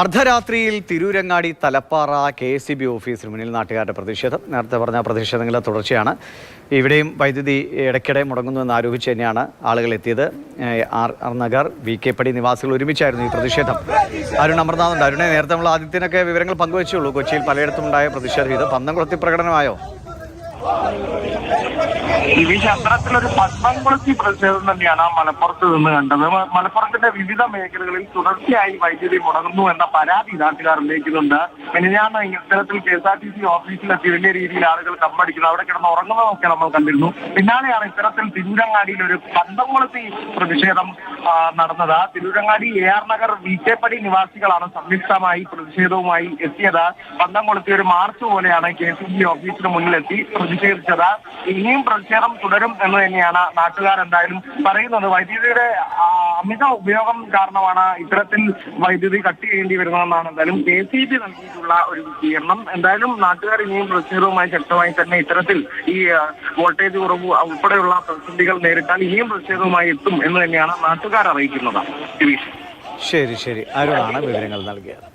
അർദ്ധരാത്രിയിൽ തിരൂരങ്ങാടി തലപ്പാറ KSEB ഓഫീസിന് മുന്നിൽ നാട്ടുകാരുടെ പ്രതിഷേധം. നേരത്തെ പറഞ്ഞ പ്രതിഷേധങ്ങളുടെ തുടർച്ചയാണ്. ഇവിടെയും വൈദ്യുതി ഇടയ്ക്കിടെ മുടങ്ങുന്നുവെന്ന് ആരോപിച്ച് തന്നെയാണ് ആളുകൾ എത്തിയത്. ആർ നഗർ, VK പടി നിവാസികൾ ഒരുമിച്ചായിരുന്നു ഈ പ്രതിഷേധം. അരുൺ അമർനാഥുണ്ട്. അരുണെ, നേരത്തെ നമ്മൾ ആദ്യത്തിനൊക്കെ വിവരങ്ങൾ പങ്കുവെച്ചുള്ളൂ. കൊച്ചിയിൽ പലയിടത്തും ഉണ്ടായ പ്രതിഷേധം. ഇത് പന്തംകുളത്തി പ്രകടനമായോ? അത്തരത്തിലൊരു പത്മംകുളത്തി പ്രതിഷേധം തന്നെയാണ് മലപ്പുറത്ത് നിന്ന് കണ്ടത്. മലപ്പുറത്തിന്റെ വിവിധ മേഖലകളിൽ തുടർച്ചയായി വൈദ്യുതി മുടങ്ങുന്നു എന്ന പരാതി നാട്ടുകാർ ഉന്നയിക്കുന്നുണ്ട്. മിനിഞ്ഞാന്ന് ഇത്തരത്തിൽ KSRTC ഓഫീസിലെത്തി വലിയ രീതിയിൽ ആളുകൾ കമ്പടിക്കുന്നു. അവിടെ കിടന്ന് ഉറങ്ങുന്നതൊക്കെ നമ്മൾ കണ്ടിരുന്നു. പിന്നാലെയാണ് ഇത്തരത്തിൽ തിരൂരങ്ങാടിയിൽ ഒരു പന്തംകുളത്തി പ്രതിഷേധം നടന്നത്. തിരൂരങ്ങാടി AR നഗർ VK പടി നിവാസികളാണ് സംയുക്തമായി പ്രതിഷേധവുമായി എത്തിയത്. പന്തംകുളത്തി ഒരു മാർച്ച് പോലെയാണ് KSEB ഓഫീസിന് മുന്നിലെത്തി പ്രതിഷേധിച്ചത്. ഇനിയും പ്രതിഷേധം തുടരും എന്ന് തന്നെയാണ് നാട്ടുകാർ എന്തായാലും പറയുന്നത്. വൈദ്യുതിയുടെ അമിത ഉപയോഗം കാരണമാണ് ഇത്തരത്തിൽ വൈദ്യുതി കട്ട് ചെയ്യേണ്ടി വരുന്നതെന്നാണ് എന്തായാലും KSEB നൽകിയിട്ടുള്ള ഒരു വിശദീകരണം. എന്തായാലും നാട്ടുകാർ ഇനിയും പ്രതിഷേധവുമായി ശക്തമായി തന്നെ ഇത്തരത്തിൽ ഈ വോൾട്ടേജ് കുറവ് ഉൾപ്പെടെയുള്ള പ്രതിസന്ധികൾ നേരിട്ടാൽ ഇനിയും പ്രതിഷേധവുമായി എത്തും എന്ന് തന്നെയാണ് നാട്ടുകാർ അറിയിക്കുന്നത്. ശരി, അരുണാണ് വിവരങ്ങൾ നൽകിയത്.